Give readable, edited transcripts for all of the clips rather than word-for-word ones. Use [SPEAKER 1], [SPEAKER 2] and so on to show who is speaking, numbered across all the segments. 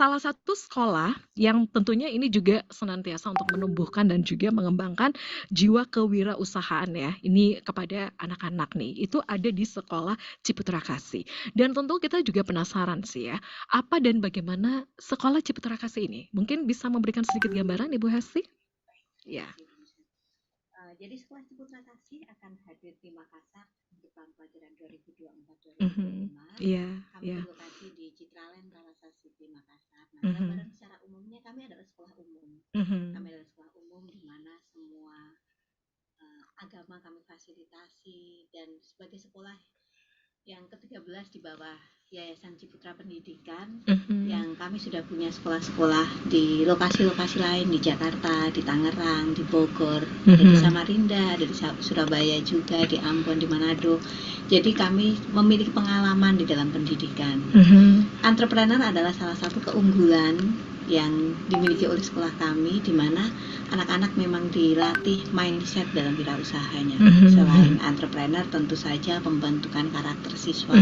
[SPEAKER 1] salah satu sekolah yang tentunya ini juga senantiasa untuk menumbuhkan dan juga mengembangkan jiwa kewirausahaan ya, ini kepada anak-anak nih, itu ada di sekolah Ciputra Kasih. Dan tentu kita juga penasaran sih ya, apa dan bagaimana sekolah Ciputra Kasih ini? Mungkin bisa memberikan sedikit gambaran Ibu Hesti? Ya.
[SPEAKER 2] Terima kasih, Bu Nisa. Jadi Sekolah Ciputra Kasih akan hadir di Makassar untuk tahun pelajaran
[SPEAKER 1] Mhm.
[SPEAKER 2] 2024-2025.
[SPEAKER 1] Iya,
[SPEAKER 2] Kami
[SPEAKER 1] iya.
[SPEAKER 2] berlokasi di Citraland, Rawasa City, Makassar. Nah,
[SPEAKER 1] Mhm.
[SPEAKER 2] gambaran secara umumnya kami adalah sekolah umum. Kami
[SPEAKER 1] Mhm.
[SPEAKER 2] adalah sekolah umum di mana semua agama kami fasilitasi, dan sebagai sekolah yang ke-13 di bawah Yayasan Ciputra Pendidikan,
[SPEAKER 1] Mhm.
[SPEAKER 2] yang kami sudah punya sekolah-sekolah di lokasi-lokasi lain, di Jakarta, di Tangerang, di Bogor, ada di
[SPEAKER 1] Mhm.
[SPEAKER 2] Samarinda, ada di Surabaya juga, di Ambon, di Manado. Jadi kami memiliki pengalaman di dalam pendidikan.
[SPEAKER 1] Mhm.
[SPEAKER 2] Entrepreneur adalah salah satu keunggulan yang dimiliki oleh sekolah kami, di mana anak-anak memang dilatih mindset dalam wirausahanya. Selain entrepreneur, tentu saja pembentukan karakter siswa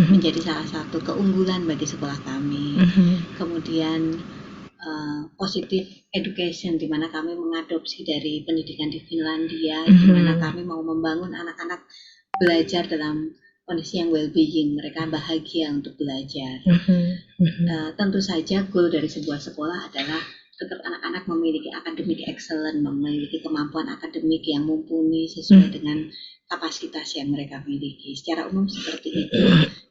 [SPEAKER 2] menjadi salah satu keunggulan bagi sekolah kami. Kemudian positive education, di mana kami mengadopsi dari pendidikan di Finlandia, di mana kami mau membangun anak-anak belajar dalam kondisi yang well-being, mereka bahagia untuk belajar. Tentu saja goal dari sebuah sekolah adalah tetap anak-anak memiliki academic excellence, memiliki kemampuan akademik yang mumpuni sesuai dengan kapasitas yang mereka miliki. Secara umum seperti itu,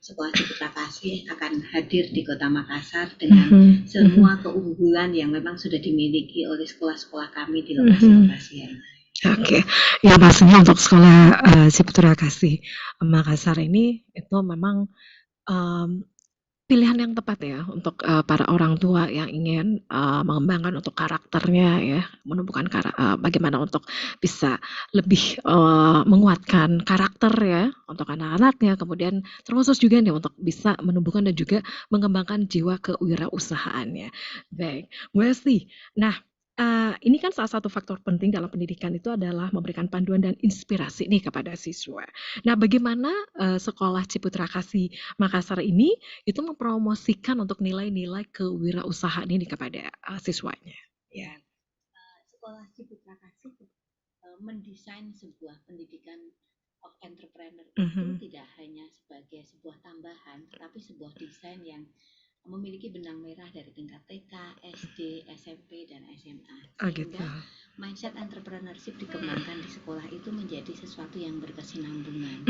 [SPEAKER 2] Sekolah Ciputra Kasih akan hadir di Kota Makassar dengan semua keunggulan yang memang sudah dimiliki oleh sekolah-sekolah kami di lokasi-lokasi yang lain.
[SPEAKER 1] Oke, ya pastinya untuk sekolah Ciputra Kasih Makassar ini itu memang pilihan yang tepat ya untuk para orang tua yang ingin mengembangkan untuk karakternya ya, menumbuhkan bagaimana untuk bisa lebih menguatkan karakter ya untuk anak-anaknya, kemudian terkhusus juga nih untuk bisa menumbuhkan dan juga mengembangkan jiwa kewirausahaannya. Baik, Bu Esti. Nah, ini kan salah satu faktor penting dalam pendidikan itu adalah memberikan panduan dan inspirasi nih kepada siswa. Nah, bagaimana sekolah Ciputra Kasih Makassar ini itu mempromosikan untuk nilai-nilai kewirausahaan ini kepada siswanya? Ya.
[SPEAKER 2] Sekolah Ciputra Kasih mendesain sebuah pendidikan of entrepreneur itu tidak hanya sebagai sebuah tambahan, tetapi sebuah desain yang memiliki benang merah dari tingkat TK, SD, SMP, dan SMA. Sehingga mindset entrepreneurship dikembangkan di sekolah itu menjadi sesuatu yang berkesinambungan.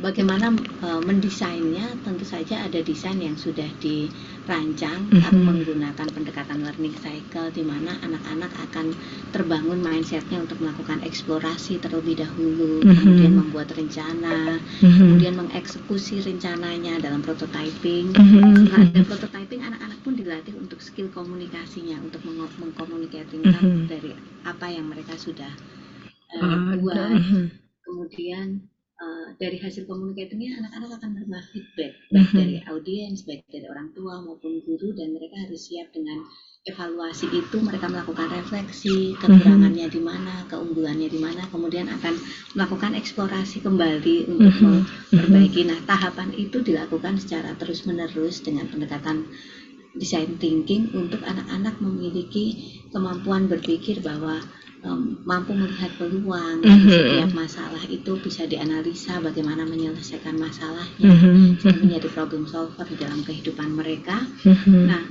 [SPEAKER 2] Bagaimana mendesainnya? Tentu saja ada desain yang sudah dirancang. Kami menggunakan pendekatan learning cycle, di mana anak-anak akan terbangun mindsetnya untuk melakukan eksplorasi terlebih dahulu, kemudian membuat rencana, kemudian mengeksekusi rencananya dalam prototyping. Setelah ada prototyping, anak-anak pun dilatih untuk skill komunikasinya, untuk mengkomunikasikan dari apa yang mereka sudah buat. Kemudian dari hasil komunikasinya, anak-anak akan menerima feedback baik dari audiens, baik dari orang tua maupun guru, dan mereka harus siap dengan evaluasi itu. Mereka melakukan refleksi, kekurangannya di mana, keunggulannya di mana, kemudian akan melakukan eksplorasi kembali untuk memperbaiki. Nah, tahapan itu dilakukan secara terus-menerus dengan pendekatan design thinking untuk anak-anak memiliki kemampuan berpikir bahwa mampu melihat peluang dari setiap masalah itu, bisa dianalisa bagaimana menyelesaikan masalahnya, sehingga menjadi problem solver di dalam kehidupan mereka. Nah,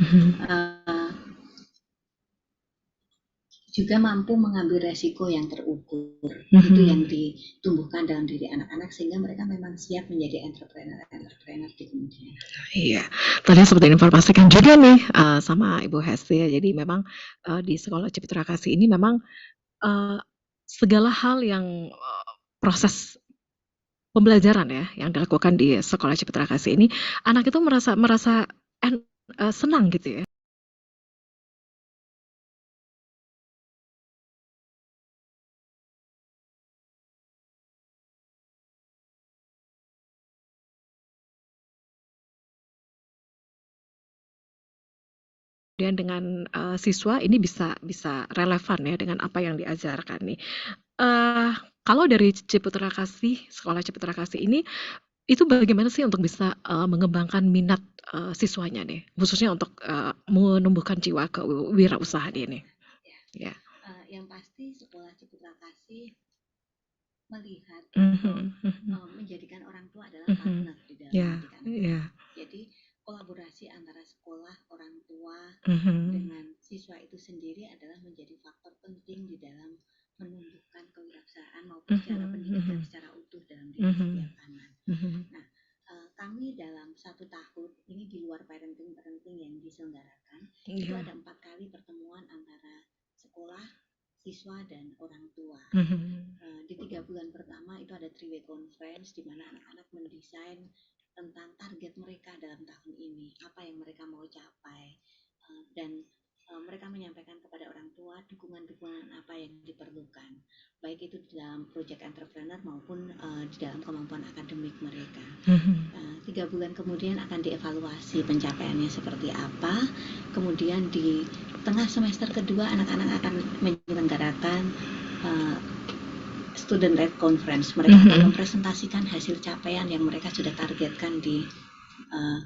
[SPEAKER 2] juga mampu mengambil resiko yang terukur. Itu yang ditumbuhkan dalam diri anak-anak, sehingga mereka memang siap menjadi entrepreneur di kemudian.
[SPEAKER 1] Iya, tadi seperti informasikan juga nih sama Ibu Hesti ya. Jadi memang di sekolah Ciputra Kasih ini memang segala hal yang proses pembelajaran ya yang dilakukan di sekolah Ciputra Kasih ini, anak itu merasa senang gitu ya. Kemudian dengan siswa ini bisa relevan ya dengan apa yang diajarkan nih. Kalau dari Ciputra Kasih, sekolah Ciputra Kasih ini Itu bagaimana sih untuk bisa, mengembangkan minat, siswanya nih, khususnya untuk, menumbuhkan jiwa kewirausahaan ini?
[SPEAKER 2] Ya,
[SPEAKER 1] Ya.
[SPEAKER 2] yang pasti sekolah Ciputra Kasih melihat atau
[SPEAKER 1] Mhm mhm
[SPEAKER 2] menjadikan orang tua adalah
[SPEAKER 1] mhm.
[SPEAKER 2] partner di dalam
[SPEAKER 1] Iya
[SPEAKER 2] mendidik
[SPEAKER 1] iya.
[SPEAKER 2] anak-anak. Jadi kolaborasi antara sekolah, orang tua
[SPEAKER 1] Mhm
[SPEAKER 2] dengan siswa itu sendiri adalah menjadi faktor penting di dalam menumbuhkan kewirausahaan maupun secara
[SPEAKER 1] mhm
[SPEAKER 2] pendidikan
[SPEAKER 1] mhm
[SPEAKER 2] secara utuh dalam diri setiap
[SPEAKER 1] mhm
[SPEAKER 2] anak.
[SPEAKER 1] mhm.
[SPEAKER 2] Nah, kami dalam 1 tahun ini di luar parenting-parenting yang diselenggarakan, itu
[SPEAKER 1] Iya.
[SPEAKER 2] ada 4 kali pertemuan antara sekolah, siswa, dan orang tua.
[SPEAKER 1] Mhm
[SPEAKER 2] Di 3 bulan pertama itu ada three-way conference di mana anak-anak mendesain tentang target mereka dalam tahun ini, apa yang mereka mau capai, dan mereka menyampaikan kepada orang tua dukungan-dukungan apa yang diperlukan, baik itu di dalam project entrepreneur maupun di dalam kemampuan akademik mereka.
[SPEAKER 1] mhm
[SPEAKER 2] 3 bulan kemudian akan dievaluasi pencapaiannya seperti apa. Kemudian di tengah semester kedua anak-anak akan menyelenggarakan uh, student led conference. Mereka akan
[SPEAKER 1] mhm
[SPEAKER 2] mempresentasikan hasil capaian yang mereka sudah targetkan di uh,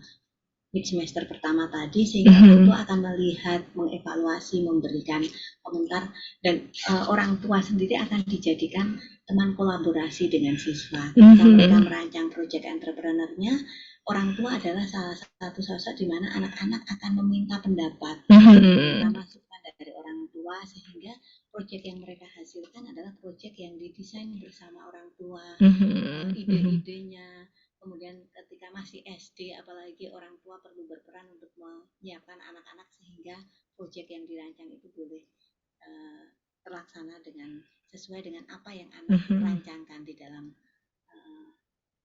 [SPEAKER 2] mid semester pertama tadi, sehingga orang
[SPEAKER 1] mhm
[SPEAKER 2] tua akan melihat, mengevaluasi, memberikan komentar, dan orang tua sendiri akan dijadikan teman kolaborasi dengan siswa. Ketika mereka
[SPEAKER 1] mhm
[SPEAKER 2] merancang proyek entrepreneurnya, orang tua adalah salah satu sosok di mana anak-anak akan meminta pendapat, meminta
[SPEAKER 1] mhm
[SPEAKER 2] masukan dari orang tua, sehingga proyek yang mereka hasilkan adalah proyek yang didesain bersama orang tua,
[SPEAKER 1] mhm mhm.
[SPEAKER 2] ide-idenya. Kemudian ketika masih SD, apalagi orang tua perlu berperan untuk menyiapkan anak-anak sehingga proyek yang dirancang itu boleh terlaksana dengan sesuai dengan apa yang anak
[SPEAKER 1] Mhm,
[SPEAKER 2] rancangkan di dalam uh,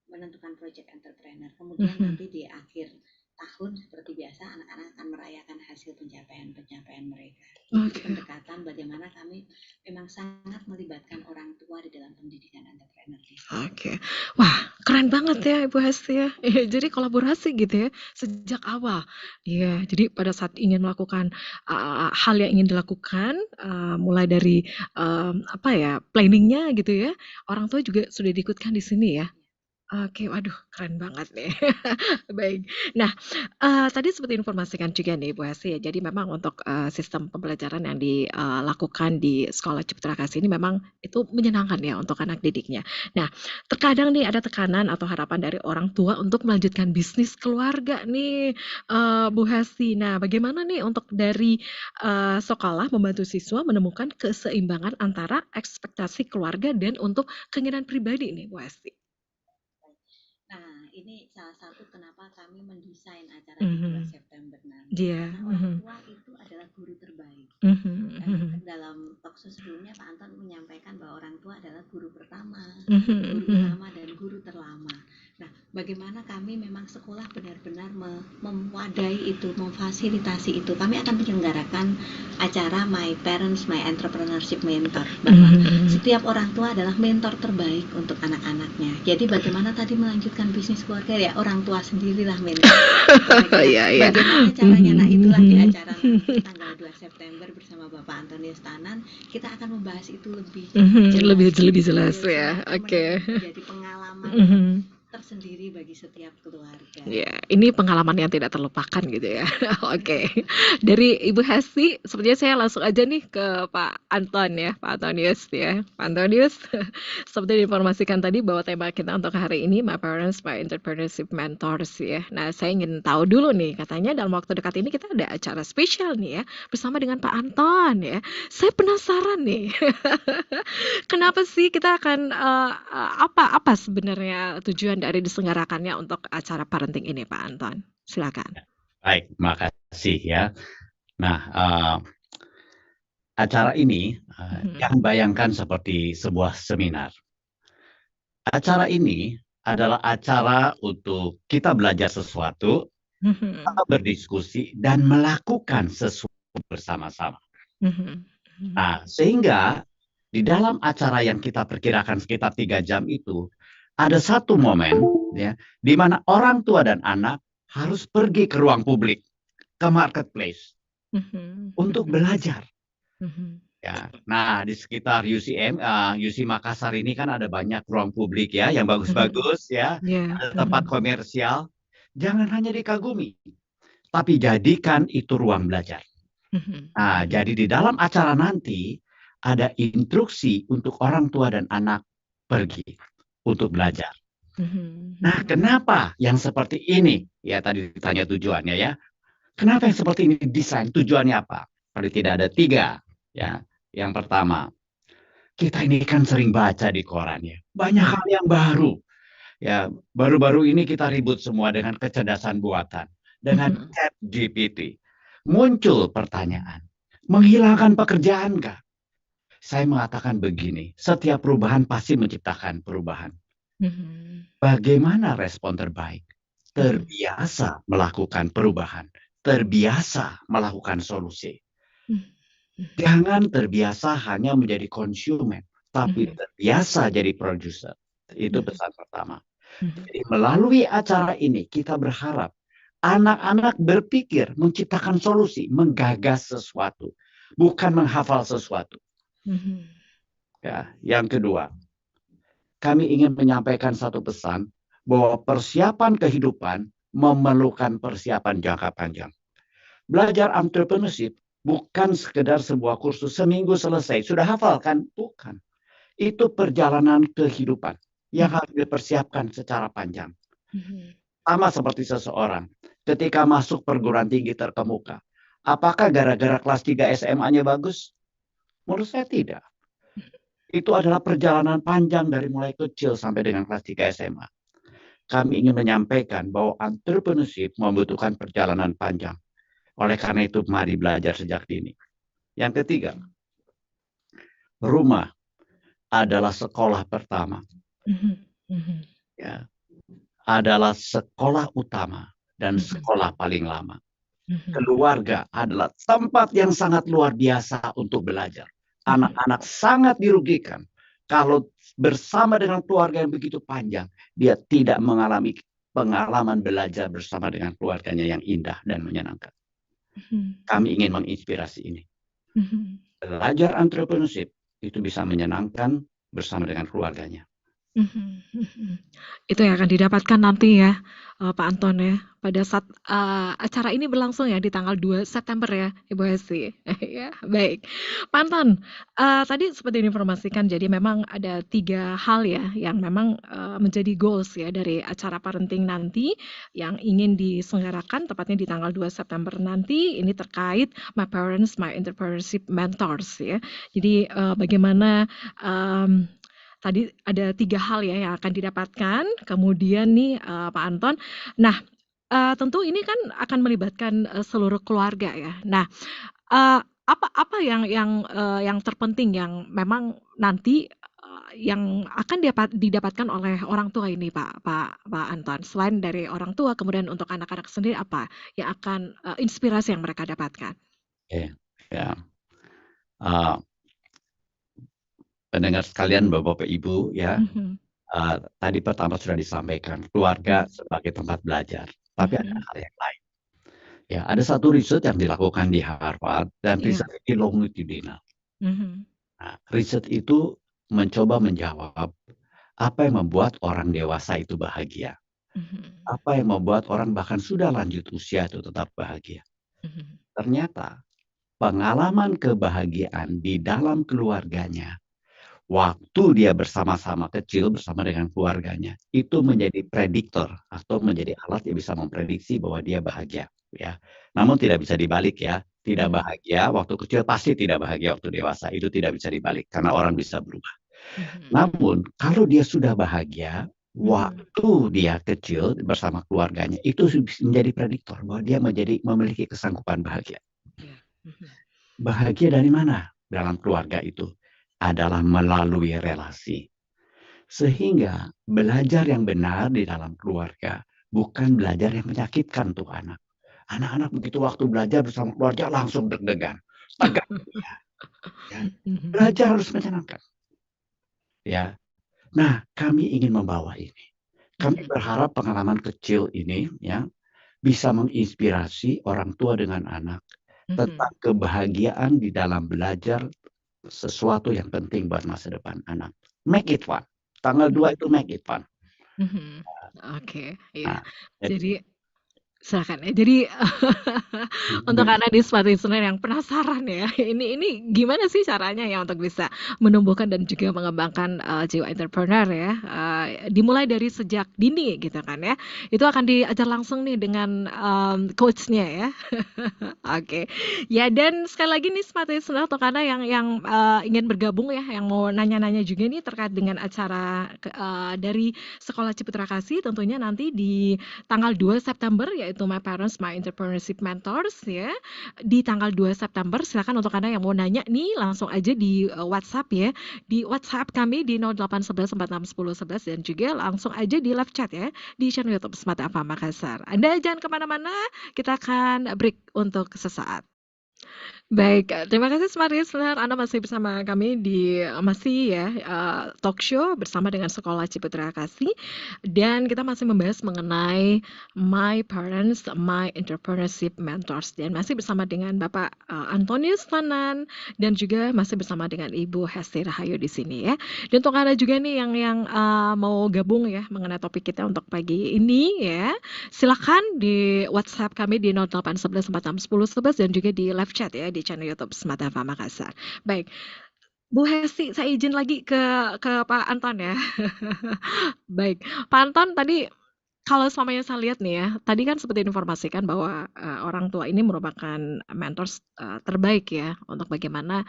[SPEAKER 2] menentukan proyek entrepreneur. Kemudian
[SPEAKER 1] mhm.
[SPEAKER 2] nanti di akhir tahun seperti biasa anak-anak akan merayakan hasil pencapaian-pencapaian mereka. Itu
[SPEAKER 1] Oke
[SPEAKER 2] pendekatan bagaimana kami memang sangat melibatkan orang tua di dalam pendidikan entrepreneur di sini.
[SPEAKER 1] oke. Wah, keren banget ya Ibu Hesti ya. Iya, jadi kolaborasi gitu ya, sejak awal. Iya, jadi pada saat ingin melakukan, hal yang ingin dilakukan, mulai dari, apa ya, planning-nya gitu ya, orang tua juga sudah diikutkan di sini ya? Oke, waduh keren banget nih. Baik. Nah, tadi sempat diinformasikan juga nih Bu Hesti ya, jadi memang untuk, sistem pembelajaran yang dilakukan di Sekolah Cipta Kasih ini memang itu menyenangkan ya untuk anak didiknya. Nah, terkadang nih ada tekanan atau harapan dari orang tua untuk melanjutkan bisnis keluarga nih, Bu Hesti. Nah, bagaimana nih untuk dari, sekolah membantu siswa menemukan keseimbangan antara ekspektasi keluarga dan untuk keinginan pribadi nih Bu Hesti?
[SPEAKER 2] Nah, ini salah satu kenapa kami mendesain acara di 2
[SPEAKER 1] Mhm.
[SPEAKER 2] September nanti,
[SPEAKER 1] Iya,
[SPEAKER 2] karena orang
[SPEAKER 1] mhm,
[SPEAKER 2] tua itu adalah guru terbaik.
[SPEAKER 1] mhm mhm,
[SPEAKER 2] Dalam talkshow sebelumnya Pak Anton menyampaikan bahwa orang tua adalah guru pertama,
[SPEAKER 1] mhm
[SPEAKER 2] guru
[SPEAKER 1] mhm,
[SPEAKER 2] utama, dan guru terlama. Nah, bagaimana kami memang sekolah benar-benar mewadai itu, memfasilitasi itu. Kami akan menyelenggarakan acara My Parents, My Entrepreneurship Mentor, bahwa
[SPEAKER 1] mhm
[SPEAKER 2] setiap orang tua adalah mentor terbaik untuk anak-anaknya. Jadi bagaimana tadi melanjutkan bisnis keluarga, ya orang tua sendirilah mentor. Kira-kira
[SPEAKER 1] iya iya,
[SPEAKER 2] bagaimana caranya? Nah,
[SPEAKER 1] mhm
[SPEAKER 2] itulah di
[SPEAKER 1] mhm,
[SPEAKER 2] acara nanti tanggal 2 September bersama Bapak Antonius Tanan, kita akan membahas itu lebih
[SPEAKER 1] lebih
[SPEAKER 2] jelas,
[SPEAKER 1] lebih jelas
[SPEAKER 2] detail,
[SPEAKER 1] ya,
[SPEAKER 2] sehingga akan
[SPEAKER 1] oke,
[SPEAKER 2] menjadi pengalaman yang
[SPEAKER 1] mhm.
[SPEAKER 2] tersendiri bagi setiap keluarga.
[SPEAKER 1] Ya, ini pengalaman yang tidak terlupakan gitu ya. Oke. Dari Ibu Hesti, sepertinya saya langsung aja nih ke Pak Anton ya, Pak Antonius ya. Pak Antonius, seperti diinformasikan tadi bahwa tema kita untuk hari ini My Parents, My Entrepreneurship Mentors ya. Nah, saya ingin tahu dulu nih, katanya dalam waktu dekat ini kita ada acara spesial nih ya, bersama dengan Pak Anton ya. Saya penasaran nih. Kenapa sih kita akan, apa apa sebenarnya tujuan dari diselenggarakannya untuk acara parenting ini, Pak Anton? Silakan.
[SPEAKER 3] Baik, makasih ya. Nah, acara ini
[SPEAKER 1] Mhm.
[SPEAKER 3] jangan bayangkan seperti sebuah seminar. Acara ini adalah acara untuk kita belajar sesuatu,
[SPEAKER 1] Mhm.
[SPEAKER 3] kita berdiskusi, dan melakukan sesuatu bersama-sama.
[SPEAKER 1] Mhm. Mhm.
[SPEAKER 3] Nah, sehingga di dalam acara yang kita perkirakan sekitar 3 jam itu, ada satu momen ya, di mana orang tua dan anak harus pergi ke ruang publik, ke marketplace,
[SPEAKER 1] Mhm.
[SPEAKER 3] untuk
[SPEAKER 1] Mhm.
[SPEAKER 3] belajar.
[SPEAKER 1] Mhm.
[SPEAKER 3] Ya. Nah, di sekitar UC Makassar ini kan ada banyak ruang publik ya yang bagus-bagus ya,
[SPEAKER 1] Ya.
[SPEAKER 3] ada tempat komersial. Jangan hanya dikagumi, tapi jadikan itu ruang belajar. Nah, jadi di dalam acara nanti ada instruksi untuk orang tua dan anak pergi untuk belajar. Nah, kenapa yang seperti ini? Ya, tadi ditanya tujuannya ya. Kenapa yang seperti ini desain? Tujuannya apa? Kalau tidak ada 3. Ya, yang pertama, kita ini kan sering baca di koran ya. Banyak hal yang baru. Ya, baru-baru ini kita ribut semua dengan kecerdasan buatan, dengan ChatGPT. Muncul pertanyaan, menghilangkan pekerjaan kah? Saya mengatakan begini, setiap perubahan pasti menciptakan perubahan. Bagaimana respon terbaik? Terbiasa melakukan perubahan, terbiasa melakukan solusi. Jangan terbiasa hanya menjadi konsumen, tapi terbiasa jadi produser. Itu pesan pertama. Jadi melalui acara ini kita berharap anak-anak berpikir, menciptakan solusi, menggagas sesuatu, bukan menghafal sesuatu. Ya, yang kedua, kami ingin menyampaikan satu pesan bahwa persiapan kehidupan memerlukan persiapan jangka panjang. Belajar entrepreneurship bukan sekedar sebuah kursus seminggu selesai. Sudah hafal kan? Bukan. Itu perjalanan kehidupan yang harus dipersiapkan secara panjang. Sama seperti seseorang ketika masuk perguruan tinggi terkemuka. Apakah gara-gara kelas 3 SMA-nya bagus? Menurut saya tidak. Itu adalah perjalanan panjang dari mulai kecil sampai dengan kelas 3 SMA. Kami ingin menyampaikan bahwa entrepreneurship membutuhkan perjalanan panjang. Oleh karena itu, mari belajar sejak dini. Yang ketiga, rumah adalah sekolah pertama. Ya, adalah sekolah utama dan sekolah paling lama. Keluarga adalah tempat yang sangat luar biasa untuk belajar. Anak-anak sangat dirugikan kalau bersama dengan keluarga yang begitu panjang, dia tidak mengalami pengalaman belajar bersama dengan keluarganya yang indah dan menyenangkan. Kami ingin menginspirasi ini. Belajar entrepreneurship itu bisa menyenangkan bersama dengan keluarganya.
[SPEAKER 1] Itu yang akan didapatkan nanti ya, Pak Anton ya, pada saat acara ini berlangsung ya di tanggal 2 September ya, Ibu Hesti. Ya, baik. Pak Anton, tadi seperti diinformasikan, jadi memang ada 3 hal ya yang memang menjadi goals ya dari acara parenting nanti yang ingin diselenggarakan tepatnya di tanggal 2 September nanti. Ini terkait My Parents, My Entrepreneurship Mentors ya. Jadi bagaimana tadi ada 3 hal ya yang akan didapatkan, kemudian nih Pak Anton. Nah, tentu ini kan akan melibatkan seluruh keluarga ya. Nah, apa yang terpenting yang memang nanti yang akan didapatkan oleh orang tua ini Pak Anton? Selain dari orang tua, kemudian untuk anak-anak sendiri apa yang akan inspirasi yang mereka dapatkan?
[SPEAKER 3] Ya. Pendengar sekalian, Bapak Ibu ya, tadi pertama sudah disampaikan keluarga sebagai tempat belajar, tapi ada hal yang lain. Ya, ada satu riset yang dilakukan di Harvard dan riset ini longitudinal. Nah, riset itu mencoba menjawab apa yang membuat orang dewasa itu bahagia, apa yang membuat orang bahkan sudah lanjut usia itu tetap bahagia. Ternyata pengalaman kebahagiaan di dalam keluarganya, waktu dia bersama-sama kecil bersama dengan keluarganya, itu menjadi prediktor atau menjadi alat yang bisa memprediksi bahwa dia bahagia. Ya, namun tidak bisa dibalik ya. Tidak bahagia waktu kecil pasti tidak bahagia waktu dewasa. Itu tidak bisa dibalik karena orang bisa berubah. Namun kalau dia sudah bahagia waktu dia kecil bersama keluarganya, itu menjadi prediktor bahwa dia memiliki kesanggupan bahagia. Bahagia dari mana? Dalam keluarga itu adalah melalui relasi. Sehingga belajar yang benar di dalam keluarga bukan belajar yang menyakitkan untuk anak. Anak-anak begitu waktu belajar bersama keluarga langsung deg-degan, tegang. Ya. Belajar harus menyenangkan. Ya. Nah, kami ingin membawa ini. Kami berharap pengalaman kecil ini ya bisa menginspirasi orang tua dengan anak tentang kebahagiaan di dalam belajar sesuatu yang penting buat masa depan anak. Make it fun. Tanggal 2 itu make it fun.
[SPEAKER 1] Oke, iya.
[SPEAKER 3] Nah, jadi
[SPEAKER 1] Jadi silakan ya. Jadi untuk Anda di Smart Listener yang penasaran ya, ini gimana sih caranya ya untuk bisa menumbuhkan dan juga mengembangkan jiwa entrepreneur ya, dimulai dari sejak dini gitu kan ya. Itu akan diajar langsung nih dengan coachnya ya. Oke. Ya dan sekali lagi nih Smart Listener untuk Anda yang ingin bergabung ya, yang mau nanya-nanya juga nih terkait dengan acara dari Sekolah Ciputra Kasih tentunya nanti di tanggal 2 September yaitu My Parents My Entrepreneurship Mentors ya. Di tanggal 2 September silakan untuk Anda yang mau nanya nih langsung aja di WhatsApp ya. Di WhatsApp kami di 0811 461011 dan juga langsung aja di live chat ya di channel YouTube Smart Apa Makassar. Anda jangan kemana-mana, kita akan break untuk sesaat. Baik, terima kasih Smart Listener, Anda masih bersama kami di masih ya talk show bersama dengan Sekolah Ciputra Kasih dan kita masih membahas mengenai My Parents My Entrepreneurship Mentors dan masih bersama dengan Bapak Antonius Tanan dan juga masih bersama dengan Ibu Hesti Rahayu di sini ya. Dan untuk Anda juga nih yang mau gabung ya mengenai topik kita untuk pagi ini ya, silakan di WhatsApp kami di 0811 461011 dan juga di live chat ya di channel YouTube Smart FM Makassar. Baik, Bu Hesti, saya izin lagi ke Pak Anton ya. Baik, Pak Anton tadi kalau selama yang saya lihat nih ya, tadi kan seperti informasikan bahwa orang tua ini merupakan mentors terbaik ya untuk bagaimana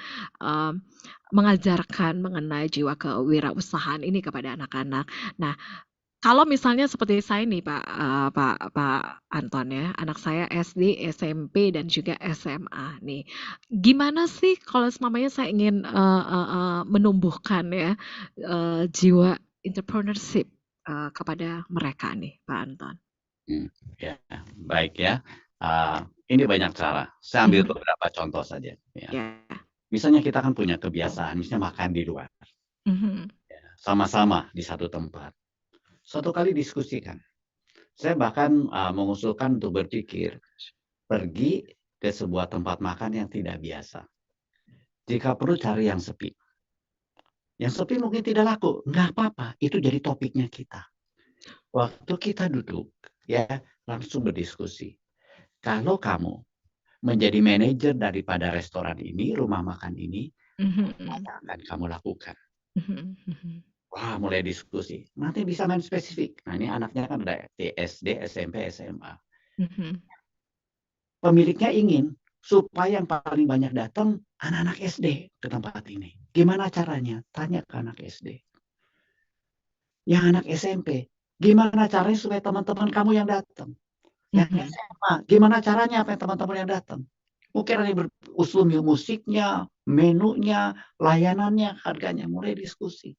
[SPEAKER 1] mengajarkan mengenai jiwa kewirausahaan ini kepada anak-anak. Nah, kalau misalnya seperti saya nih Pak Anton ya, anak saya SD, SMP, dan juga SMA nih. Gimana sih kalau seumpamanya saya ingin menumbuhkan ya jiwa entrepreneurship kepada mereka nih, Pak Anton?
[SPEAKER 3] Ya, baik ya. Ini banyak cara. Saya ambil beberapa contoh saja. Ya. Misalnya kita kan punya kebiasaan, misalnya makan di luar. Ya, sama-sama di satu tempat. Suatu kali diskusikan. Saya bahkan mengusulkan untuk berpikir pergi ke sebuah tempat makan yang tidak biasa. Jika perlu cari yang sepi. Yang sepi mungkin tidak laku, nggak apa-apa. Itu jadi topiknya kita. Waktu kita duduk, ya langsung berdiskusi. Kalau kamu menjadi manajer daripada restoran ini, rumah makan ini, apa akan kamu lakukan? Wah, mulai diskusi. Nanti bisa main spesifik. Nah, ini anaknya kan udah SD, SMP, SMA. Pemiliknya ingin supaya yang paling banyak datang anak-anak SD ke tempat ini. Gimana caranya? Tanya ke anak SD. Yang anak SMP, gimana caranya supaya teman-teman kamu yang datang? Yang SMA, gimana caranya apa yang teman-teman yang datang? Mungkin ada yang berusul musiknya, menunya, layanannya, harganya, mulai diskusi.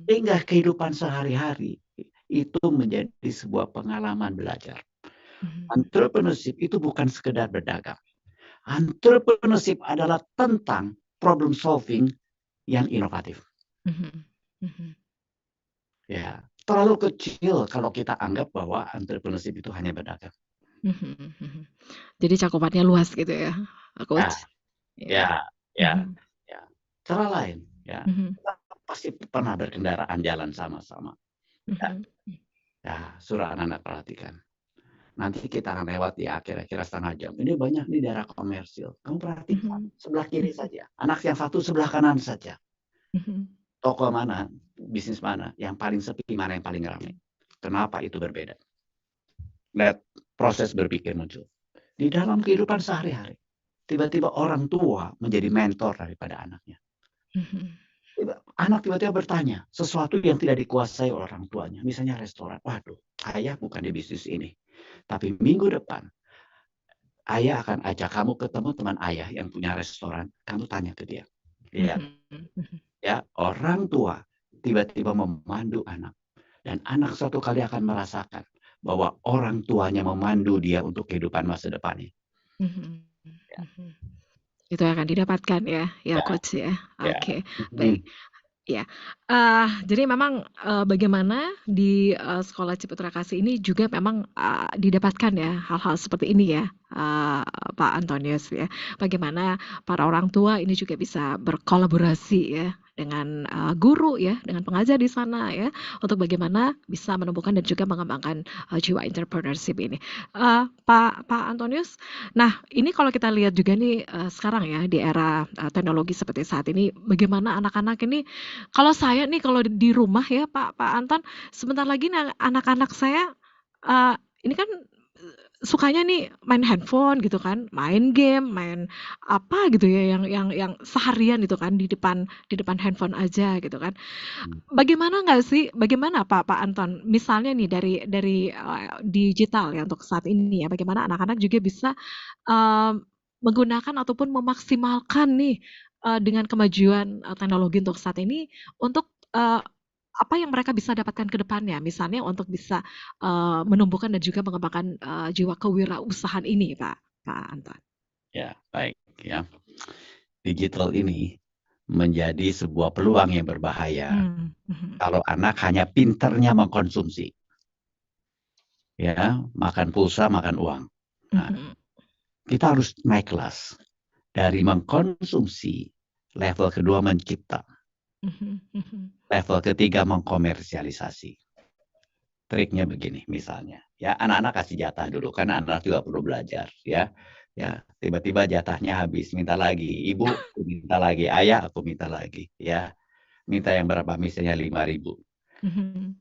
[SPEAKER 3] Sehingga kehidupan sehari-hari itu menjadi sebuah pengalaman belajar. Entrepreneurship itu bukan sekedar berdagang. Entrepreneurship adalah tentang problem solving yang inovatif. Ya, terlalu kecil kalau kita anggap bahwa entrepreneurship itu hanya berdagang.
[SPEAKER 1] Jadi cakupannya luas gitu ya, Coach.
[SPEAKER 3] Ya. Cara lain, ya. Kita pasti pernah berkendaraan jalan sama-sama. Ya, suruh anak-anak perhatikan. Nanti kita akan lewat ya kira-kira setengah jam. Ini banyak di daerah komersil. Kamu perhatikan sebelah kiri saja. Anak yang satu sebelah kanan saja. Toko mana, bisnis mana, yang paling sepi, mana yang paling ramai. Kenapa itu berbeda? Lihat proses berpikir muncul. Di dalam kehidupan sehari-hari, tiba-tiba orang tua menjadi mentor daripada anaknya. Anak tiba-tiba bertanya sesuatu yang tidak dikuasai orang tuanya. Misalnya restoran. Waduh, ayah bukan di bisnis ini. Tapi minggu depan, ayah akan ajak kamu ketemu teman ayah yang punya restoran. Kamu tanya ke dia. Ya, orang tua tiba-tiba memandu anak. Dan anak suatu kali akan merasakan bahwa orang tuanya memandu dia untuk kehidupan masa depannya.
[SPEAKER 1] Itu akan didapatkan ya Coach ya. Oke, baik. Iya, jadi memang, bagaimana di, sekolah Ciputra Kasih ini juga memang, didapatkan ya hal-hal seperti ini ya, Pak Antonius ya. Bagaimana para orang tua ini juga bisa berkolaborasi ya dengan, guru ya, dengan pengajar di sana ya, untuk bagaimana bisa menumbuhkan dan juga mengembangkan, jiwa entrepreneurship ini. Pak Antonius, nah ini kalau kita lihat juga nih, sekarang ya di era, teknologi seperti saat ini, bagaimana anak-anak ini kalau saya nih kalau di rumah ya Pak Anton, sebentar lagi nih anak-anak saya, eee, ini kan, sukanya nih main handphone gitu kan, main game, main apa gitu ya yang seharian gitu kan di depan handphone aja gitu kan.
[SPEAKER 3] Hmm.
[SPEAKER 1] Bagaimana Pak Anton, misalnya nih dari, digital ya untuk saat ini ya, bagaimana anak-anak juga bisa, eee, menggunakan ataupun memaksimalkan nih, dengan kemajuan, teknologi untuk saat ini untuk, apa yang mereka bisa dapatkan ke depannya? Misalnya untuk bisa, menumbuhkan dan juga mengembangkan, jiwa kewirausahaan ini Pak Anton.
[SPEAKER 3] Ya, baik ya. Digital ini menjadi sebuah peluang yang berbahaya
[SPEAKER 1] Mhm.
[SPEAKER 3] kalau anak hanya pinternya mengkonsumsi, ya, makan pulsa, makan uang. Nah,
[SPEAKER 1] Mhm.
[SPEAKER 3] kita harus naik kelas dari mengkonsumsi, level kedua mencipta,
[SPEAKER 1] Mhm.
[SPEAKER 3] level ketiga mengkomersialisasi. Triknya begini misalnya, ya anak-anak kasih jatah dulu, kan anak juga perlu belajar, ya. Ya, tiba-tiba jatahnya habis, minta lagi, ibu aku minta lagi, ayah aku minta lagi, ya. Minta yang berapa? Misalnya 5.000.
[SPEAKER 1] Mhm.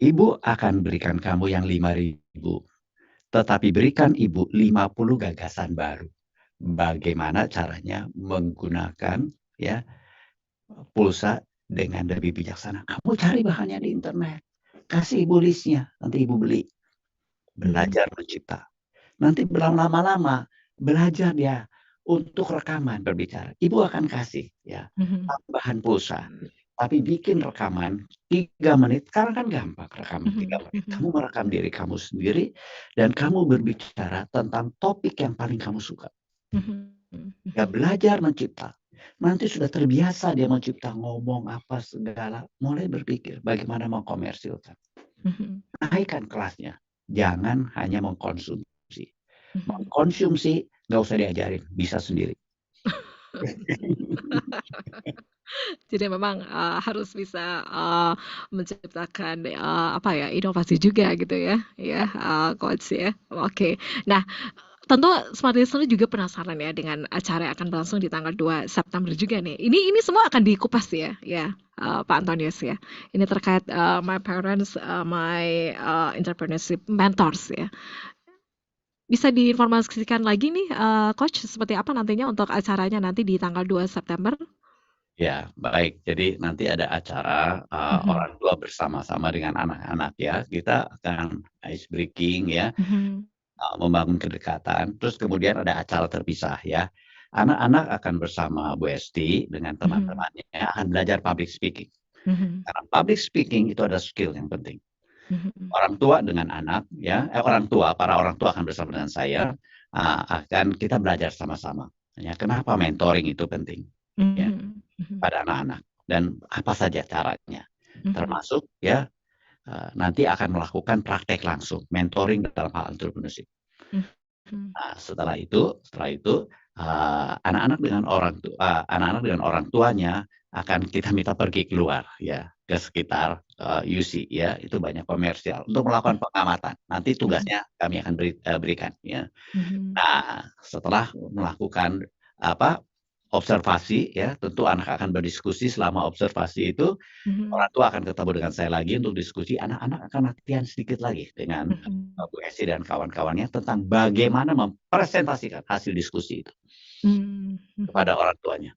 [SPEAKER 3] Ibu akan berikan kamu yang 5.000, tetapi berikan ibu 50 gagasan baru. Bagaimana caranya menggunakan ya pulsa dengan lebih bijaksana. Kamu cari bahannya di internet. Kasih ibu listnya, nanti ibu beli.
[SPEAKER 1] Mhm.
[SPEAKER 3] Belajar mencipta. Nanti lama-lama belajar dia untuk rekaman berbicara. Ibu akan kasih ya
[SPEAKER 1] Mhm.
[SPEAKER 3] tambahan pulsa. Tapi bikin rekaman 3 menit, sekarang kan gampang rekaman 3
[SPEAKER 1] Mhm.
[SPEAKER 3] menit.
[SPEAKER 1] Mhm.
[SPEAKER 3] Kamu merekam diri kamu sendiri dan kamu berbicara tentang topik yang paling kamu suka.
[SPEAKER 1] Mhm.
[SPEAKER 3] Ya
[SPEAKER 1] Mhm.
[SPEAKER 3] belajar mencipta. Nanti sudah terbiasa dia mencipta, ngomong apa segala, mulai berpikir bagaimana mengkomersilkan.
[SPEAKER 1] Mhm.
[SPEAKER 3] Naikkan kelasnya. Jangan hanya mengkonsumsi.
[SPEAKER 1] Mhm.
[SPEAKER 3] Mengkonsumsi nggak usah diajarin, bisa sendiri.
[SPEAKER 1] Jadi memang, harus bisa, menciptakan, apa ya, inovasi juga gitu ya, ya, Coach ya. Oke. Nah, tentu Smart Listener juga penasaran ya dengan acara yang akan berlangsung di tanggal 2 September juga nih. Ini semua akan dikupas ya, ya, Pak Antonius ya. Ini terkait, My Parents, My, Entrepreneurship Mentors ya. Bisa diinformasikan lagi nih, Coach, seperti apa nantinya untuk acaranya nanti di tanggal 2 September?
[SPEAKER 3] Ya, baik. Jadi nanti ada acara
[SPEAKER 1] Mhm.
[SPEAKER 3] orang tua bersama-sama dengan anak-anak ya. Kita akan ice breaking ya,
[SPEAKER 1] Mhm.
[SPEAKER 3] membangun kedekatan. Terus kemudian ada acara terpisah ya. Anak-anak akan bersama Bu Esti dengan
[SPEAKER 1] Mhm.
[SPEAKER 3] teman-temannya akan belajar public speaking.
[SPEAKER 1] Mhm.
[SPEAKER 3] Karena public speaking itu ada skill yang penting.
[SPEAKER 1] Mhm.
[SPEAKER 3] Orang tua dengan anak ya, para orang tua akan bersama dengan saya akan kita belajar sama-sama. Ya, kenapa mentoring itu penting? Ya,
[SPEAKER 1] Mhm. Mhm.
[SPEAKER 3] pada anak-anak dan apa saja caranya.
[SPEAKER 1] Mhm.
[SPEAKER 3] Termasuk ya nanti akan melakukan praktek langsung, mentoring dalam hal entrepreneurship.
[SPEAKER 1] Mhm.
[SPEAKER 3] Nah, setelah itu anak-anak dengan orang tuanya akan kita minta pergi keluar ya ke sekitar UC ya, itu banyak komersial untuk melakukan pengamatan. Nanti
[SPEAKER 1] Mhm.
[SPEAKER 3] tugasnya kami akan berikan ya.
[SPEAKER 1] Mhm.
[SPEAKER 3] Nah, setelah melakukan apa observasi ya, tentu anak akan berdiskusi selama observasi itu.
[SPEAKER 1] Mhm.
[SPEAKER 3] Orang tua akan ketemu dengan saya lagi untuk diskusi, anak-anak akan latihan sedikit lagi dengan
[SPEAKER 1] Mhm.
[SPEAKER 3] Bu Esi dan kawan-kawannya tentang bagaimana mempresentasikan hasil diskusi itu
[SPEAKER 1] Mmm.
[SPEAKER 3] kepada
[SPEAKER 1] Mhm.
[SPEAKER 3] orang tuanya.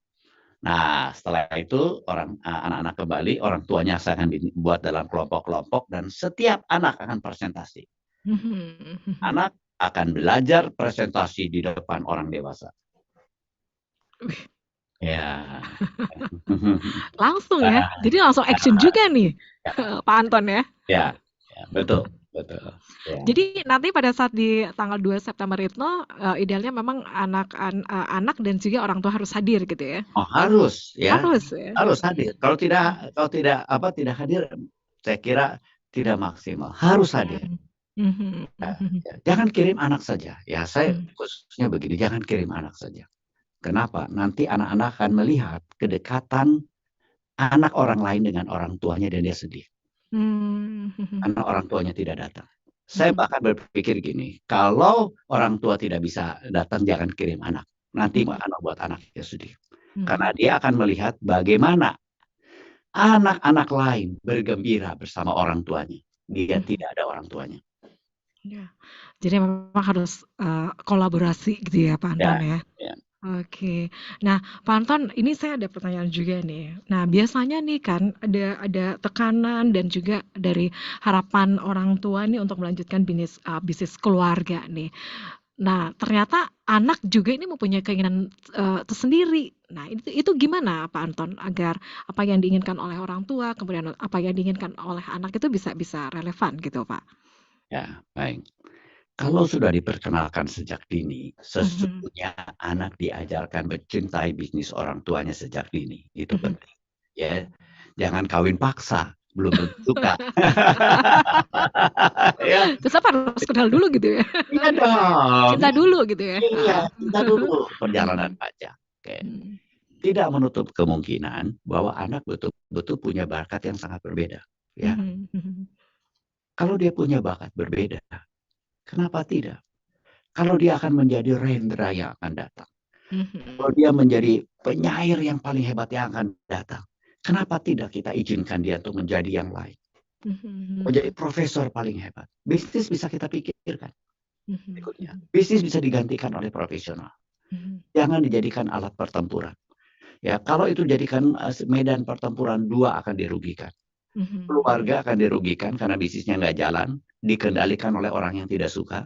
[SPEAKER 3] Nah, setelah itu anak-anak kembali, orang tuanya saya akan dibuat dalam kelompok-kelompok dan setiap anak akan presentasi.
[SPEAKER 1] Mhm. Mhm.
[SPEAKER 3] Anak akan belajar presentasi di depan orang dewasa.
[SPEAKER 1] Wih,
[SPEAKER 3] Ya.
[SPEAKER 1] langsung ya?
[SPEAKER 3] Nah,
[SPEAKER 1] Jadi langsung action juga nih,
[SPEAKER 3] ya,
[SPEAKER 1] Pak Anton ya?
[SPEAKER 3] ya, ya, betul. betul. Ya.
[SPEAKER 1] Jadi nanti pada saat di tanggal 2 September itu, idealnya memang anak dan juga orang tua harus hadir gitu ya?
[SPEAKER 3] Oh, harus ya,
[SPEAKER 1] Harus ya?
[SPEAKER 3] harus
[SPEAKER 1] Oke.
[SPEAKER 3] hadir. Kalau tidak hadir, saya kira tidak maksimal. Harus hadir.
[SPEAKER 1] Mhm,
[SPEAKER 3] Ya,
[SPEAKER 1] mhm,
[SPEAKER 3] ya. Jangan kirim anak saja. Ya, saya
[SPEAKER 1] mhm,
[SPEAKER 3] khususnya begini, jangan kirim anak saja. Kenapa? Nanti anak-anak akan melihat kedekatan anak orang lain dengan orang tuanya dan dia sedih.
[SPEAKER 1] mhm,
[SPEAKER 3] Karena orang tuanya tidak datang. Saya
[SPEAKER 1] mhm,
[SPEAKER 3] bahkan berpikir gini, kalau orang tua tidak bisa datang, jangan kirim anak. Nanti
[SPEAKER 1] mhm,
[SPEAKER 3] anak buat anaknya sedih. Karena
[SPEAKER 1] mhm,
[SPEAKER 3] dia akan melihat bagaimana anak-anak lain bergembira bersama orang tuanya. Dia
[SPEAKER 1] mhm.
[SPEAKER 3] tidak ada orang tuanya.
[SPEAKER 1] Ya. Jadi memang harus, kolaborasi gitu ya Pak Anton
[SPEAKER 3] Ya,
[SPEAKER 1] ya?
[SPEAKER 3] ya.
[SPEAKER 1] Oke. Nah, Pak Anton, ini saya ada pertanyaan juga nih. Nah, biasanya nih kan ada tekanan dan juga dari harapan orang tua nih untuk melanjutkan bisnis keluarga nih. Nah, ternyata anak juga ini mempunyai keinginan, tersendiri. Nah, itu gimana Pak Anton agar apa yang diinginkan oleh orang tua, kemudian apa yang diinginkan oleh anak itu bisa bisa relevan gitu, Pak?
[SPEAKER 3] Ya, baik. Kalau sudah diperkenalkan sejak dini,
[SPEAKER 1] Mhm,
[SPEAKER 3] sesungguhnya anak diajarkan mencintai bisnis orang tuanya sejak dini. Itu
[SPEAKER 1] mhm.
[SPEAKER 3] penting. Ya, jangan kawin paksa, belum tentu suka. Ya,
[SPEAKER 1] Tetap harus kenal dulu gitu ya?
[SPEAKER 3] iya dong.
[SPEAKER 1] Cinta dulu gitu ya?
[SPEAKER 3] Iya,
[SPEAKER 1] Heeh.
[SPEAKER 3] kita dulu perjalanan
[SPEAKER 1] Mhm,
[SPEAKER 3] panjang. Oke.
[SPEAKER 1] mhm,
[SPEAKER 3] Tidak menutup kemungkinan bahwa anak betul-betul punya bakat yang sangat berbeda. Ya,
[SPEAKER 1] mhm, mhm,
[SPEAKER 3] kalau dia punya bakat berbeda, kenapa tidak? Kalau dia akan menjadi Rendra yang akan datang, kalau
[SPEAKER 1] mhm,
[SPEAKER 3] dia menjadi penyair yang paling hebat yang akan datang, kenapa tidak kita izinkan dia untuk menjadi yang lain? Menjadi
[SPEAKER 1] mhm,
[SPEAKER 3] profesor paling hebat. Bisnis bisa kita pikirkan
[SPEAKER 1] mhm,
[SPEAKER 3] berikutnya.
[SPEAKER 1] mhm,
[SPEAKER 3] Bisnis bisa digantikan oleh profesional.
[SPEAKER 1] mhm,
[SPEAKER 3] Jangan dijadikan alat pertempuran. Ya, kalau itu jadikan medan pertempuran, dua akan dirugikan.
[SPEAKER 1] mhm,
[SPEAKER 3] Keluarga akan dirugikan karena bisnisnya nggak jalan, dikendalikan oleh orang yang tidak suka.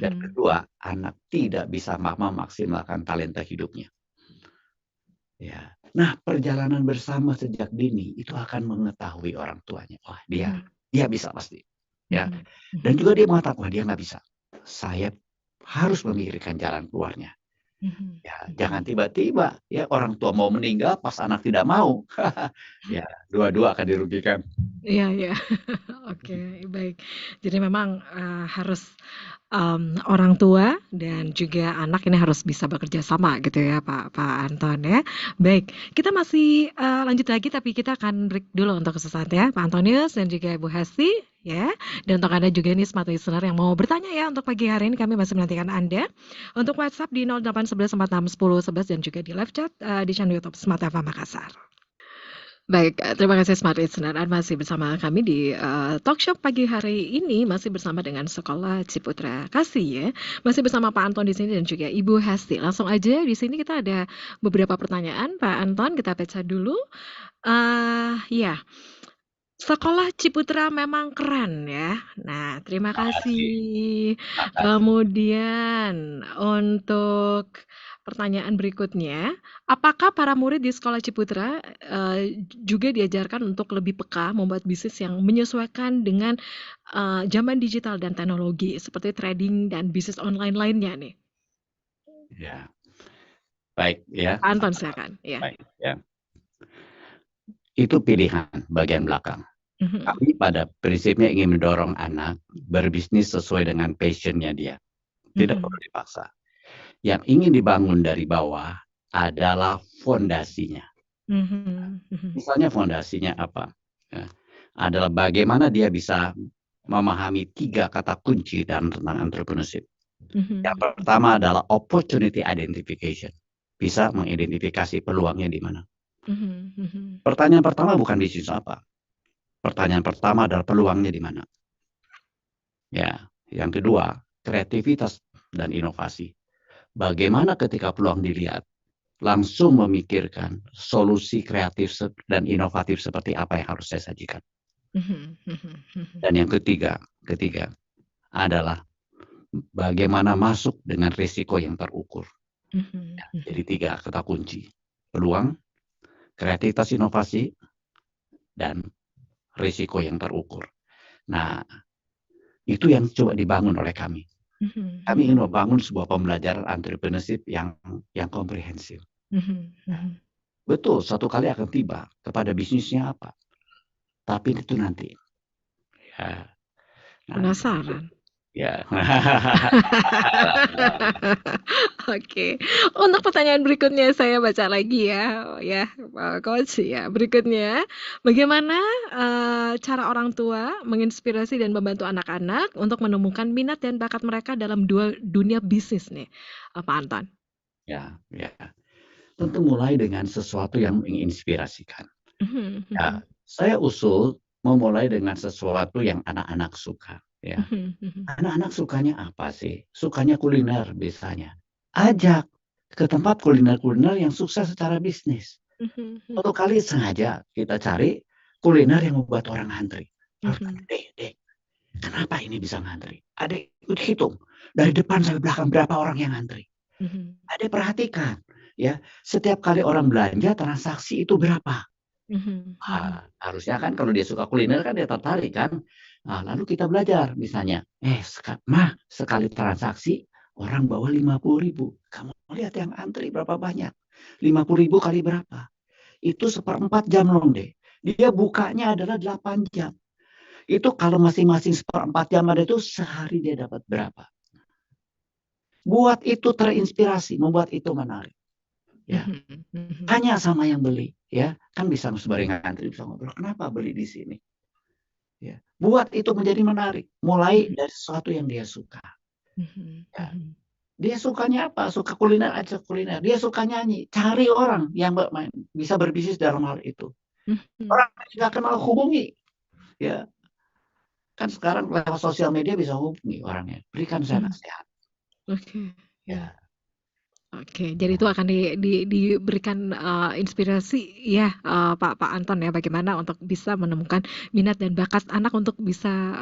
[SPEAKER 3] Dan
[SPEAKER 1] mhm,
[SPEAKER 3] kedua, anak tidak bisa memaksimalkan talenta hidupnya. Ya. Nah, perjalanan bersama sejak dini itu akan mengetahui orang tuanya. Wah, dia
[SPEAKER 1] mhm,
[SPEAKER 3] dia bisa pasti. Ya.
[SPEAKER 1] mhm,
[SPEAKER 3] Dan
[SPEAKER 1] mhm,
[SPEAKER 3] juga dia mengatakan, wah dia nggak bisa. Saya harus memikirkan jalan keluarnya.
[SPEAKER 1] mhm,
[SPEAKER 3] Ya, jangan
[SPEAKER 1] mhm.
[SPEAKER 3] tiba-tiba ya orang tua mau meninggal pas anak tidak mau. Ya, dua-dua akan dirugikan.
[SPEAKER 1] Iya iya. Oke, baik. Jadi memang, harus, orang tua dan juga anak ini harus bisa bekerja sama gitu ya Pak Pak Anton ya. Baik, kita masih, lanjut lagi tapi kita akan break dulu untuk sesaat ya Pak Antonius dan juga Ibu Hesti ya. Dan untuk Anda juga nih smart listener yang mau bertanya ya untuk pagi hari ini kami masih menantikan Anda. Untuk WhatsApp di 0811 46 10 11 dan juga di live chat, di channel YouTube Smart FM Makassar. Baik, terima kasih Smart Listener. Anda masih bersama kami di talkshow pagi hari ini masih bersama dengan Sekolah Ciputra Kasih ya. Masih bersama Pak Anton di sini dan juga Ibu Hesti. Langsung aja di sini kita ada beberapa pertanyaan Pak Anton, kita baca dulu. Ya, Sekolah Ciputra memang keren ya. Nah, terima
[SPEAKER 3] Makasih,
[SPEAKER 1] kasih.
[SPEAKER 3] makasih.
[SPEAKER 1] Kemudian untuk pertanyaan berikutnya, apakah para murid di Sekolah Ciputra juga diajarkan untuk lebih peka membuat bisnis yang menyesuaikan dengan zaman digital dan teknologi seperti trading dan bisnis online lainnya nih?
[SPEAKER 3] Ya, baik ya.
[SPEAKER 1] Pak Anton silakan. Ya.
[SPEAKER 3] Baik ya. Itu pilihan bagian belakang.
[SPEAKER 1] Mhm,
[SPEAKER 3] Kami pada prinsipnya ingin mendorong anak berbisnis sesuai dengan passionnya dia. Tidak perlu
[SPEAKER 1] mhm,
[SPEAKER 3] dipaksa. Yang ingin dibangun dari bawah adalah fondasinya.
[SPEAKER 1] mhm, mhm,
[SPEAKER 3] Misalnya fondasinya apa? Ya, adalah bagaimana dia bisa memahami 3 kata kunci dalam tentang entrepreneurship. Yang
[SPEAKER 1] mhm,
[SPEAKER 3] pertama adalah opportunity identification. Bisa mengidentifikasi peluangnya di mana.
[SPEAKER 1] mhm, mhm,
[SPEAKER 3] Pertanyaan pertama bukan bisnis apa. Pertanyaan pertama adalah peluangnya di mana. Ya, yang kedua, kreativitas dan inovasi. Bagaimana ketika peluang dilihat, langsung memikirkan solusi kreatif dan inovatif seperti apa yang harus saya sajikan.
[SPEAKER 1] mhm, mhm, mhm,
[SPEAKER 3] Dan yang ketiga adalah bagaimana masuk dengan risiko yang terukur.
[SPEAKER 1] mhm,
[SPEAKER 3] Jadi
[SPEAKER 1] mhm.
[SPEAKER 3] 3 kata kunci. Peluang, kreativitas inovasi, dan risiko yang terukur. Nah, Itu yang coba dibangun oleh kami. Kami ingin membangun sebuah pembelajaran entrepreneurship yang komprehensif. Betul, satu kali akan tiba kepada bisnisnya apa. Tapi itu nanti. Ya.
[SPEAKER 1] Penasaran.
[SPEAKER 3] Ya.
[SPEAKER 1] Oke. Untuk pertanyaan berikutnya saya baca lagi ya, Coach ya. Berikutnya, bagaimana cara orang tua menginspirasi dan membantu anak-anak untuk menemukan minat dan bakat mereka dalam dunia bisnis nih, Pak Anton?
[SPEAKER 3] Ya. Tentu mulai dengan sesuatu yang menginspirasikan. Ya, saya usul memulai dengan sesuatu yang anak-anak suka. Ya, anak-anak sukanya apa sih? Sukanya kuliner biasanya. Ajak ke tempat kuliner-kuliner yang sukses secara bisnis. Suatu kali sengaja kita cari kuliner yang membuat orang ngantri. Dek, kenapa ini bisa ngantri? Adek ikut hitung dari depan sampai belakang berapa orang yang ngantri. Adek perhatikan, ya setiap kali orang belanja transaksi itu berapa. Harusnya kan kalau dia suka kuliner kan dia tertarik kan. Lalu kita belajar misalnya, sekali transaksi orang bawa 50.000. Kamu lihat yang antri berapa banyak? 50.000 kali berapa? Itu 1/4 jam loh deh. Dia bukanya adalah 8 jam. Itu kalau masing-masing 1/4 jam ada itu sehari dia dapat berapa? Buat itu terinspirasi, membuat itu menarik. Ya, tanya sama yang beli, ya kan bisa sebaring ngantri, bisa ngobrol, kenapa beli di sini? Ya, buat itu menjadi menarik, mulai dari sesuatu yang dia suka. Ya. Dia sukanya apa? Suka kuliner aja kuliner. Dia suka nyanyi, cari orang yang bisa berbisnis dalam hal itu. Orang yang nggak kenal hubungi, ya kan sekarang lewat sosial media bisa hubungi orangnya, berikan saya nasihat. Ya.
[SPEAKER 1] Oke, jadi itu akan diberikan inspirasi ya, Pak Anton ya, bagaimana untuk bisa menemukan minat dan bakat anak untuk bisa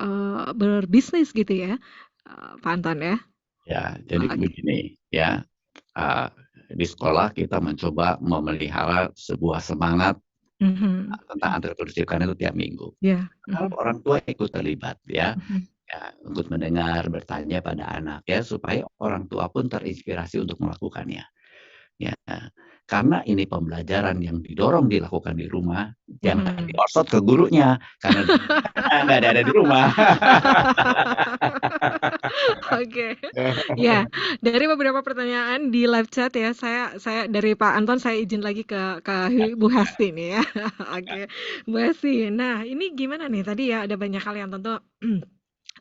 [SPEAKER 1] berbisnis gitu ya, Pak Anton ya.
[SPEAKER 3] Ya, jadi begini ya, di sekolah kita mencoba memelihara sebuah semangat tentang entrepreneurship karena itu tiap minggu. Kalau orang tua ikut terlibat ya, untuk mendengar, bertanya pada anak ya, supaya orang tua pun terinspirasi untuk melakukannya. Ya, karena ini pembelajaran yang didorong dilakukan di rumah, jangan diosot ke gurunya karena nggak ada di rumah.
[SPEAKER 1] Oke, ya dari beberapa pertanyaan di live chat ya, saya dari Pak Anton saya izin lagi ke Bu Hesti nih ya. Oke, Bu Hesti. Nah ini gimana nih tadi ya ada banyak hal yang tentu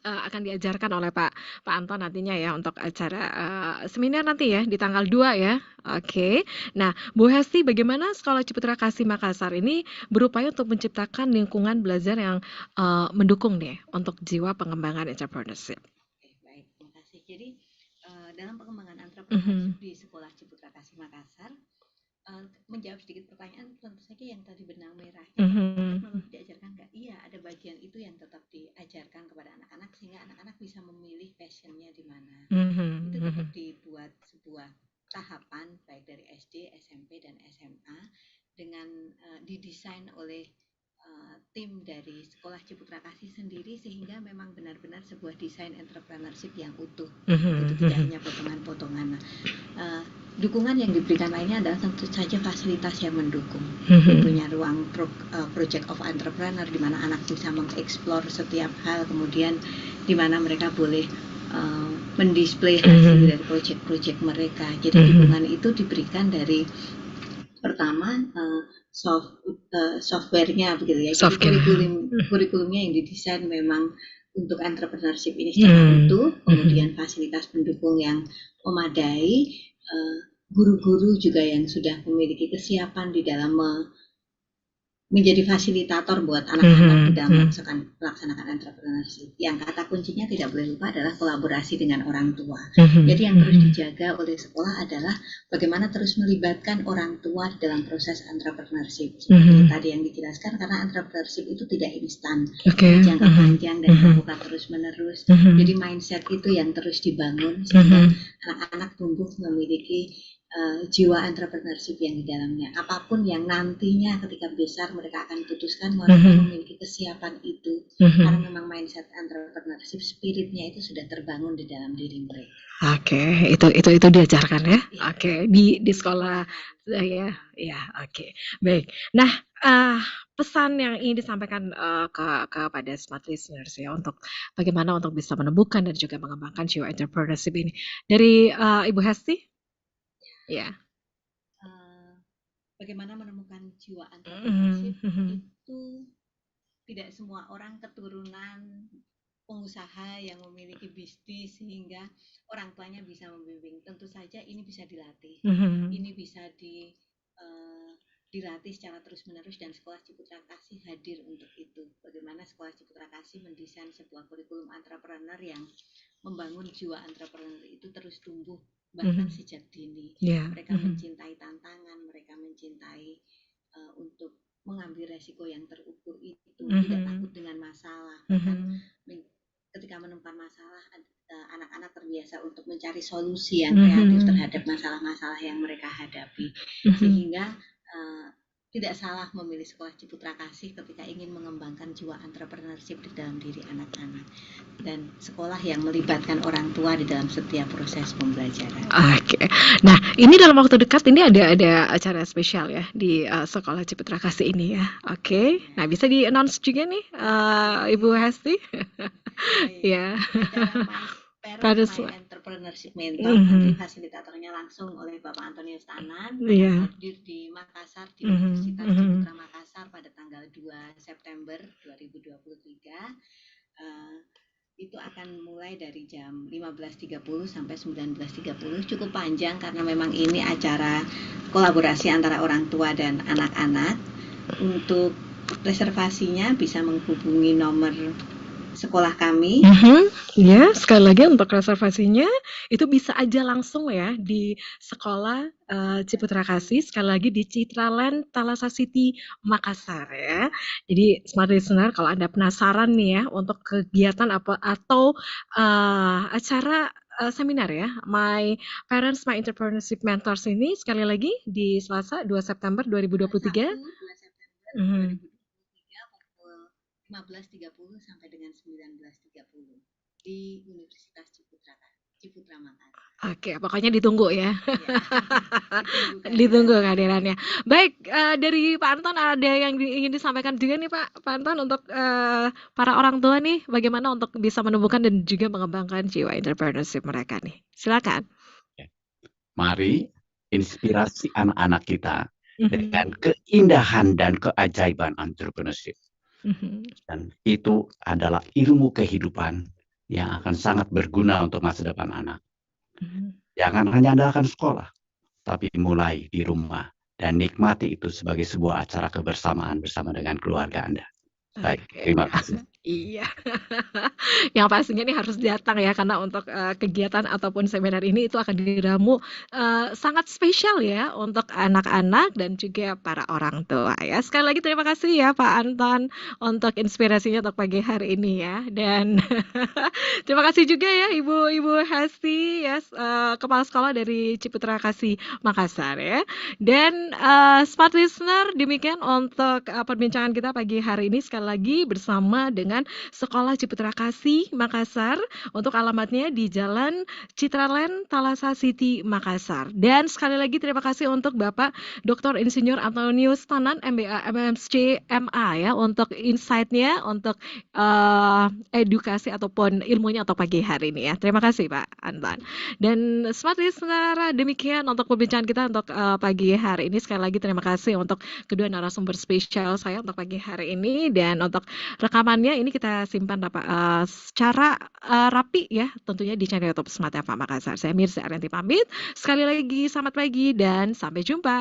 [SPEAKER 1] akan diajarkan oleh Pak Anton nantinya ya untuk acara seminar nanti ya di tanggal 2 ya. Oke. Nah, Bu Hesti, bagaimana Sekolah Ciputra Kasih Makassar ini berupaya untuk menciptakan lingkungan belajar yang mendukung deh untuk jiwa pengembangan entrepreneurship?
[SPEAKER 2] Baik, terima kasih. Jadi dalam pengembangan entrepreneurship di Sekolah Ciputra Kasih Makassar, menjawab sedikit pertanyaan, tentu saja yang tadi benang merahnya teknologi diajarkan nggak? Iya, ada bagian itu yang tetap diajarkan kepada anak-anak sehingga anak-anak bisa memilih passionnya di mana. Itu tetap dibuat sebuah tahapan baik dari SD, SMP dan SMA dengan didesain oleh tim dari Sekolah Ciputra Kasih sendiri sehingga memang benar-benar sebuah desain entrepreneurship yang utuh. Itu tidak hanya potongan-potongan. Dukungan yang diberikan lainnya adalah tentu saja fasilitas yang mendukung. Punya ruang project of entrepreneur di mana anak bisa mengeksplor setiap hal, kemudian di mana mereka boleh mendisplay hasil dari project-project mereka. Jadi dukungan itu diberikan dari pertama softwarenya begitu ya. Jadi kurikulumnya yang didesain memang untuk entrepreneurship ini secara utuh, kemudian fasilitas pendukung yang memadai, guru-guru juga yang sudah memiliki kesiapan di dalam menjadi fasilitator buat anak-anak di dalam melaksanakan entrepreneurship. Yang kata kuncinya tidak boleh lupa adalah kolaborasi dengan orang tua. Jadi yang terus dijaga oleh sekolah adalah bagaimana terus melibatkan orang tua dalam proses entrepreneurship. Seperti tadi yang dijelaskan, karena entrepreneurship itu tidak instan, jangka panjang dan dilakukan terus-menerus. Jadi mindset itu yang terus dibangun sehingga anak-anak tumbuh memiliki jiwa entrepreneurship yang di dalamnya. Apapun yang nantinya ketika besar mereka akan putuskan, mereka memiliki kesiapan itu. Karena memang mindset entrepreneurship, spiritnya itu sudah terbangun di dalam diri mereka.
[SPEAKER 1] Oke, itu diajarkan ya. Oke, di sekolah ya, oke. Baik. Nah, pesan yang ingin disampaikan kepada smart listeners ya untuk bagaimana untuk bisa menemukan dan juga mengembangkan jiwa entrepreneurship ini dari Ibu Hesti? Ya.
[SPEAKER 2] Bagaimana menemukan jiwa entrepreneurship itu tidak semua orang keturunan pengusaha yang memiliki bisnis sehingga orang tuanya bisa membimbing. Tentu saja ini bisa dilatih. Ini bisa dilatih secara terus-menerus dan Sekolah Ciputra Kasih hadir untuk itu. Bagaimana Sekolah Ciputra Kasih mendesain sebuah kurikulum entrepreneur yang membangun jiwa entrepreneur itu terus tumbuh bahkan sejak dini. Mereka mencintai tantangan, mereka mencintai untuk mengambil resiko yang terukur itu, tidak takut dengan masalah. Bahkan ketika menemukan masalah, anak-anak terbiasa untuk mencari solusi yang kreatif terhadap masalah-masalah yang mereka hadapi. Sehingga tidak salah memilih Sekolah Ciputra Kasih ketika ingin mengembangkan jiwa entrepreneurship di dalam diri anak-anak dan sekolah yang melibatkan orang tua di dalam setiap proses pembelajaran.
[SPEAKER 1] Oke. Nah, ini dalam waktu dekat ini ada acara spesial ya di Sekolah Ciputra Kasih ini ya. Oke. Nah, bisa di-announce juga nih Ibu Hesti. Ya.
[SPEAKER 2] Pada Entrepreneurship Mentor, nanti fasilitatornya langsung oleh Bapak Antonius Tanan, hadir di Makassar, di Universitas Ciputra Makassar pada tanggal 2 September 2023. Itu akan mulai dari jam 15.30 sampai 19.30, cukup panjang karena memang ini acara kolaborasi antara orang tua dan anak-anak. Untuk reservasinya bisa menghubungi nomor sekolah kami.
[SPEAKER 1] Ya, sekali lagi untuk reservasinya itu bisa aja langsung ya di Sekolah Ciputra Kasih, sekali lagi di Citraland Thalassa City Makassar ya. Jadi smart listener, kalau Anda penasaran nih ya untuk kegiatan apa atau acara seminar ya, My Parents My Entrepreneurship Mentors ini sekali lagi di Selasa 2 September 2023.
[SPEAKER 2] 2 September 15.30 sampai dengan 19.30 di Universitas Ciputra Makassar.
[SPEAKER 1] Oke, pokoknya ditunggu ya. Ditunggu kehadirannya. Baik, dari Pak Anton ada yang ingin disampaikan juga nih Pak Anton untuk para orang tua nih, bagaimana untuk bisa menumbuhkan dan juga mengembangkan jiwa entrepreneurship mereka nih. Silakan.
[SPEAKER 3] Mari inspirasi anak-anak kita dengan keindahan dan keajaiban entrepreneurship. Dan itu adalah ilmu kehidupan yang akan sangat berguna untuk masa depan anak. Jangan hanya andalkan sekolah, tapi mulai di rumah dan nikmati itu sebagai sebuah acara kebersamaan bersama dengan keluarga Anda. Baik, terima kasih.
[SPEAKER 1] Iya, yang pastinya ini harus datang ya, karena untuk kegiatan ataupun seminar ini itu akan diramu sangat spesial ya untuk anak-anak dan juga para orang tua ya. Sekali lagi terima kasih ya Pak Anton untuk inspirasinya untuk pagi hari ini ya, dan terima kasih juga ya Ibu Hesti ya, Kepala Sekolah dari Ciputra Kasih Makassar ya. Dan smart listener, demikian untuk perbincangan kita pagi hari ini, sekali lagi bersama dengan Sekolah Ciputra Kasih Makassar, untuk alamatnya di Jalan Citraland Thalassa City Makassar. Dan sekali lagi terima kasih untuk Bapak Dr. Insinyur Antonius Tanan MBA MMSC MA ya untuk insight-nya, untuk edukasi ataupun ilmunya untuk pagi hari ini ya. Terima kasih Pak Anton. Dan smart listener, demikian untuk perbincangan kita untuk pagi hari ini. Sekali lagi terima kasih untuk kedua narasumber spesial saya untuk pagi hari ini, dan untuk rekamannya ini kita simpan secara rapi ya, tentunya di channel YouTube Smart FM Makassar. Saya Mirza Arianti pamit. Sekali lagi selamat pagi dan sampai jumpa.